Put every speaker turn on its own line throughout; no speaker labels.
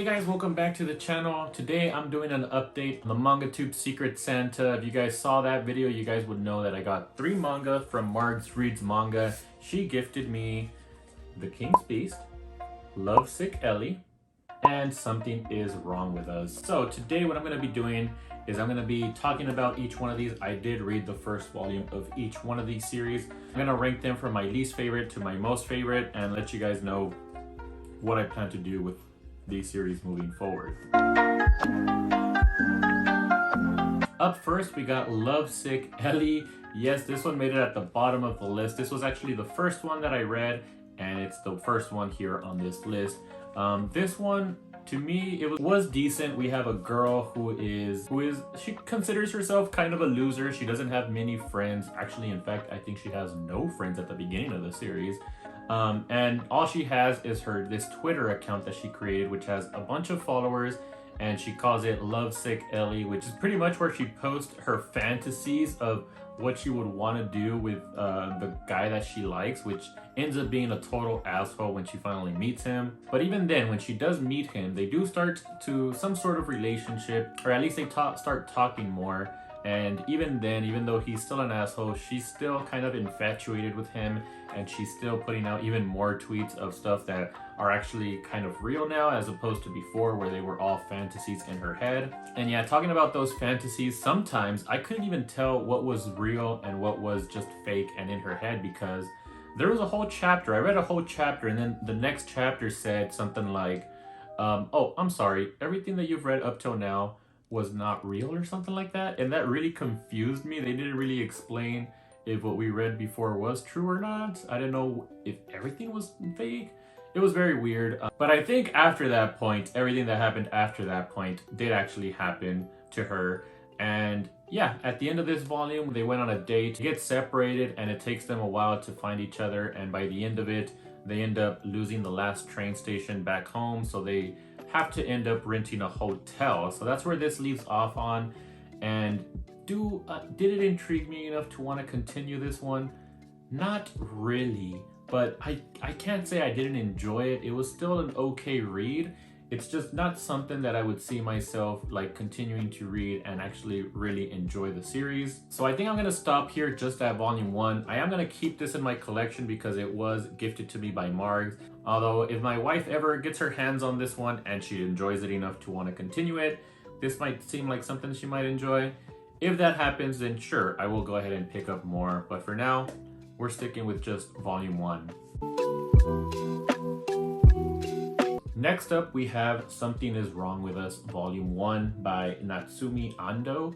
Hey guys, welcome back to the channel. Today I'm doing an update on the MangaTube Secret Santa. If you guys saw that video, you guys would know that I got 3 manga from Margs Reads Manga. She gifted me The King's Beast, Lovesick Ellie, and Something Is Wrong With Us. So today what I'm going to be doing is I'm going to be talking about each one of these. I did read the first volume of each one of these series. I'm going to rank them from my least favorite to my most favorite and let you guys know what I plan to do with these series moving forward. Up first, we got Lovesick Ellie. Yes, this one made it at the bottom of the list. This was actually the first one that I read, and it's the first one here on this list. This one, to me, it was decent. We have a girl who she considers herself kind of a loser. She doesn't have many friends. Actually, in fact, I think she has no friends at the beginning of the series. And all she has is this Twitter account that she created, which has a bunch of followers, and she calls it Lovesick Ellie, which is pretty much where she posts her fantasies of what she would want to do with the guy that she likes, which ends up being a total asshole when she finally meets him. But even then, when she does meet him, they do start to some sort of relationship, or at least they start talking more. And even then, even though he's still an asshole, she's still kind of infatuated with him, and she's still putting out even more tweets of stuff that are actually kind of real now, as opposed to before where they were all fantasies in her head. And yeah, talking about those fantasies, sometimes I couldn't even tell what was real and what was just fake and in her head, because there was a whole chapter, I read a whole chapter, and then the next chapter said something like, oh, I'm sorry, everything that you've read up till now was not real, or something like that. And that really confused me. They didn't really explain if what we read before was true or not. I didn't know if everything was fake. It was very weird. But I think after that point, everything that happened after that point did actually happen to her. And yeah, at the end of this volume, they went on a date, get separated, and it takes them a while to find each other. And by the end of it, they end up losing the last train station back home. So they have to end up renting a hotel. So that's where this leaves off on. And did it intrigue me enough to want to continue this one? Not really, but I can't say I didn't enjoy it. It was still an okay read. It's just not something that I would see myself like continuing to read and actually really enjoy the series. So I think I'm gonna stop here just at volume 1. I am gonna keep this in my collection because it was gifted to me by Margs. Although if my wife ever gets her hands on this one and she enjoys it enough to want to continue it, this might seem like something she might enjoy. If that happens, then sure, I will go ahead and pick up more. But for now, we're sticking with just volume 1. Next up, we have Something Is Wrong With Us, volume 1 by Natsumi Ando.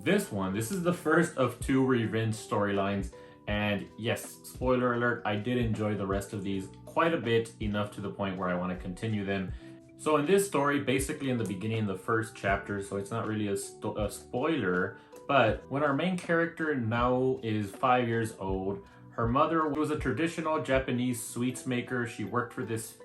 This is the first of 2 revenge storylines. And yes, spoiler alert, I did enjoy the rest of these quite a bit, enough to the point where I want to continue them. So in this story, basically in the beginning, the first chapter, so it's not really a spoiler, but when our main character now is 5 years old, her mother was a traditional Japanese sweets maker. She worked for this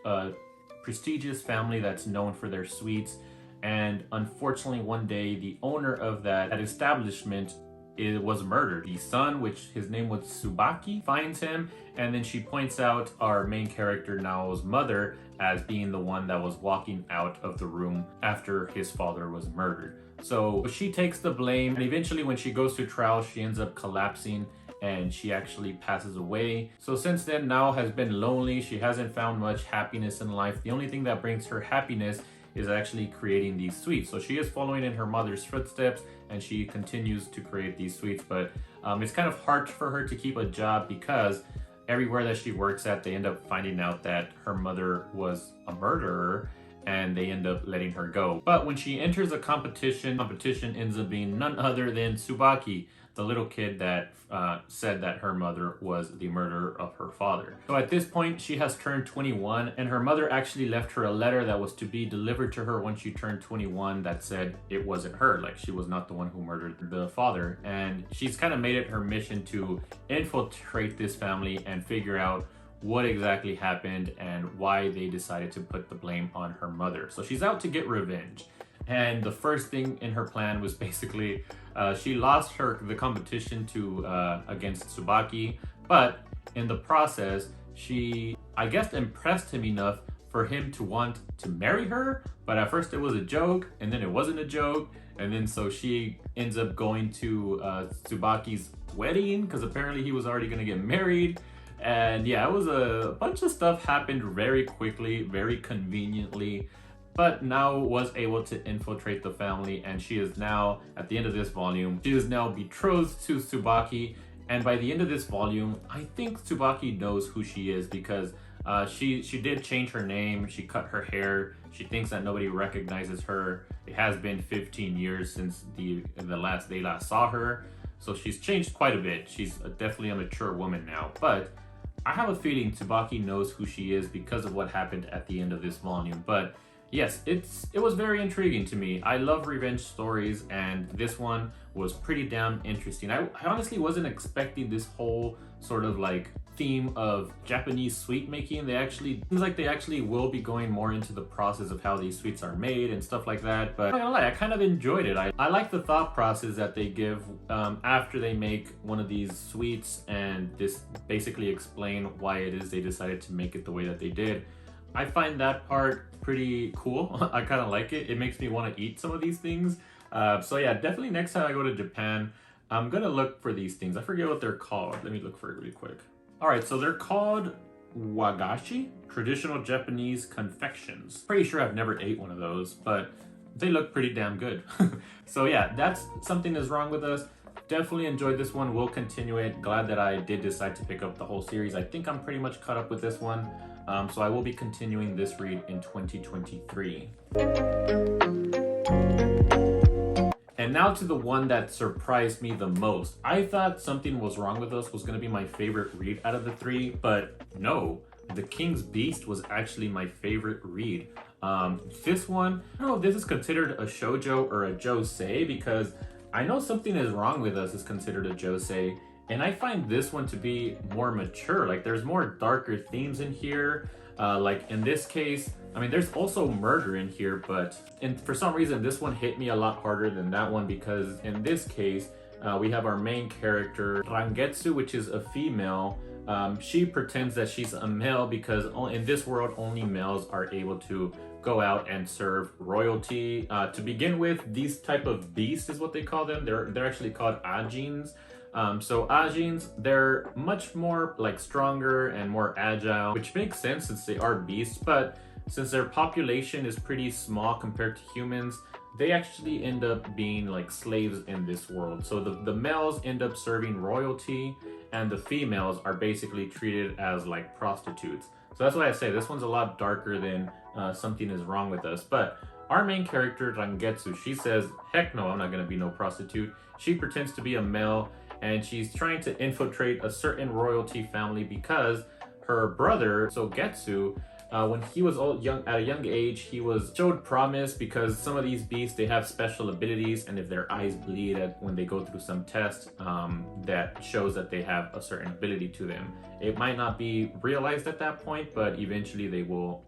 prestigious family that's known for their sweets. And unfortunately, one day, the owner of that establishment was murdered. The son, which his name was Tsubaki, finds him, and then she points out our main character now's mother as being the one that was walking out of the room after his father was murdered. So she takes the blame, and eventually when she goes to trial, she ends up collapsing and she actually passes away. So since then, Nao has been lonely. She hasn't found much happiness in life. The only thing that brings her happiness is actually creating these sweets. So she is following in her mother's footsteps, and she continues to create these sweets. But it's kind of hard for her to keep a job because everywhere that she works at, they end up finding out that her mother was a murderer, and they end up letting her go. But when she enters a competition ends up being none other than Tsubaki, the little kid that said that her mother was the murderer of her father. So at this point, she has turned 21, and her mother actually left her a letter that was to be delivered to her when she turned 21 that said it wasn't her, like she was not the one who murdered the father. And she's kind of made it her mission to infiltrate this family and figure out what exactly happened and why they decided to put the blame on her mother. So she's out to get revenge. And the first thing in her plan was basically she lost the competition against Tsubaki, but in the process, she, I guess, impressed him enough for him to want to marry her, but at first it was a joke, and then it wasn't a joke, and then so she ends up going to Tsubaki's wedding because apparently he was already gonna get married. And yeah, it was a bunch of stuff happened very quickly, very conveniently, but now was able to infiltrate the family, and she is now, at the end of this volume, she is now betrothed to Tsubaki. And by the end of this volume, I think Tsubaki knows who she is because she did change her name, she cut her hair, she thinks that nobody recognizes her. It has been 15 years since they last saw her, so she's changed quite a bit. She's definitely a mature woman now, but I have a feeling Tsubaki knows who she is because of what happened at the end of this volume. But yes, it was very intriguing to me. I love revenge stories, and this one was pretty damn interesting. I honestly wasn't expecting this whole sort of like theme of Japanese sweet making. Seems like they actually will be going more into the process of how these sweets are made and stuff like that. But I'm not gonna lie, I kind of enjoyed it. I like the thought process that they give after they make one of these sweets, and this basically explain why it is they decided to make it the way that they did. I find that part pretty cool. I kind of like it. It makes me want to eat some of these things. So yeah, definitely next time I go to Japan, I'm gonna look for these things. I forget what they're called. Let me look for it really quick. All right, so they're called wagashi, traditional Japanese confections. Pretty sure I've never ate one of those, but they look pretty damn good. So yeah, that's Something Is Wrong With Us. Definitely enjoyed this one. We'll continue it. Glad that I did decide to pick up the whole series. I think I'm pretty much caught up with this one. So I will be continuing this read in 2023. And now to the one that surprised me the most. I thought Something Was Wrong With Us was going to be my favorite read out of the three, but no. The King's Beast was actually my favorite read. This one, I don't know if this is considered a Shojo or a Josei, because I know Something Is Wrong With Us is considered a Josei, and I find this one to be more mature. Like, there's more darker themes in here. Like in this case, I mean, there's also murder in here, but for some reason, this one hit me a lot harder than that one, because in this case, we have our main character, Rangetsu, which is a female. She pretends that she's a male because in this world, only males are able to go out and serve royalty. To begin with, these type of beasts is what they call them. They're actually called ajins. So ajins, they're much more like stronger and more agile, which makes sense since they are beasts, but since their population is pretty small compared to humans, they actually end up being like slaves in this world. So the males end up serving royalty, and the females are basically treated as like prostitutes. So that's why I say this one's a lot darker than Something Is Wrong With Us. But our main character, Rangetsu, she says, heck no, I'm not gonna be no prostitute. She pretends to be a male, and she's trying to infiltrate a certain royalty family because her brother, Sogetsu, when he was at a young age, he was showed promise because some of these beasts, they have special abilities, and if their eyes bleed when they go through some test, that shows that they have a certain ability to them. It might not be realized at that point, but eventually they will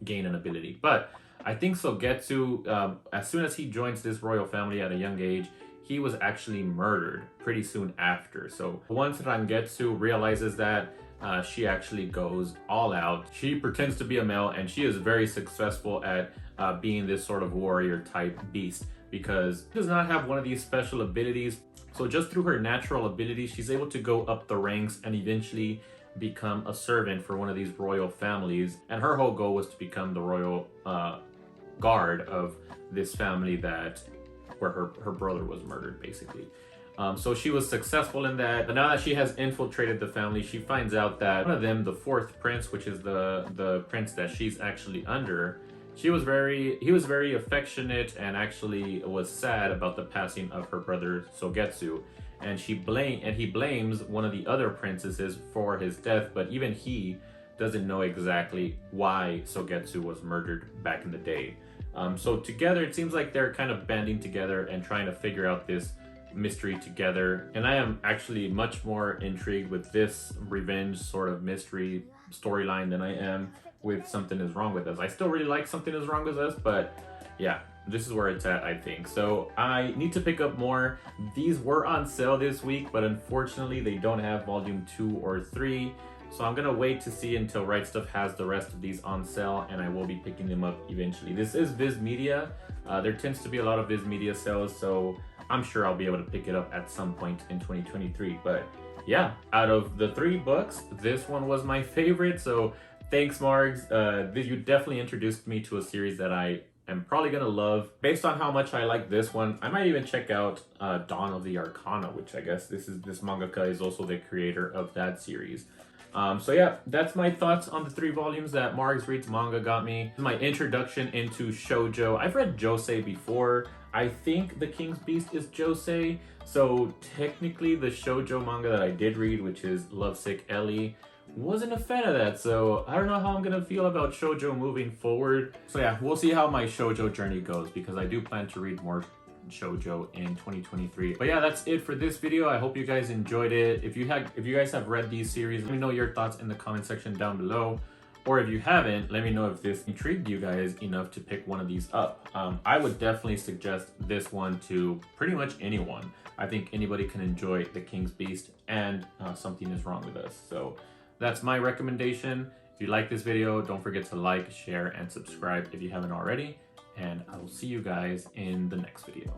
gain an ability. But I think Sogetsu, as soon as he joins this royal family at a young age, he was actually murdered pretty soon after. So once Rangetsu realizes that, she actually goes all out. She pretends to be a male, and she is very successful at being this sort of warrior type beast because she does not have one of these special abilities. So just through her natural abilities, she's able to go up the ranks and eventually become a servant for one of these royal families. And her whole goal was to become the royal guard of this family where her brother was murdered, basically. So she was successful in that, but now that she has infiltrated the family, she finds out that one of them, the fourth prince, which is the prince that she's actually under, he was very affectionate and actually was sad about the passing of her brother Sogetsu, and he blames one of the other princesses for his death, but even he doesn't know exactly why Sogetsu was murdered back in the day. So together, it seems like they're kind of banding together and trying to figure out this mystery together, and I am actually much more intrigued with this revenge sort of mystery storyline than I am with Something Is Wrong With Us. I still really like Something Is Wrong With Us, but yeah, this is where it's at, I think. So I need to pick up more. These were on sale this week, but unfortunately they don't have volume 2 or 3. So I'm gonna wait to see until Right Stuff has the rest of these on sale, and I will be picking them up eventually. This is Viz Media. There tends to be a lot of Viz Media sales, so I'm sure I'll be able to pick it up at some point in 2023. But yeah, out of the 3 books, this one was my favorite. So thanks, Margs. You definitely introduced me to a series that I am probably gonna love. Based on how much I like this one, I might even check out Dawn of the Arcana, which I guess this mangaka is also the creator of that series. So yeah, that's my thoughts on the 3 volumes that Margs Reads Manga got me. My introduction into Shojo. I've read Josei before. I think The King's Beast is Josei. So technically the Shojo manga that I did read, which is Lovesick Ellie, wasn't a fan of that. So I don't know how I'm gonna feel about Shojo moving forward. So yeah, we'll see how my Shojo journey goes, because I do plan to read more Shojo in 2023. But yeah, that's it for this video. I hope you guys enjoyed it. If you guys have read these series, let me know your thoughts in the comment section down below. Or if you haven't, let me know if this intrigued you guys enough to pick one of these up. I would definitely suggest this one to pretty much anyone. I think anybody can enjoy The King's Beast and Something Is Wrong With Us. So that's my recommendation. If you like this video, don't forget to like, share, and subscribe if you haven't already. And I will see you guys in the next video.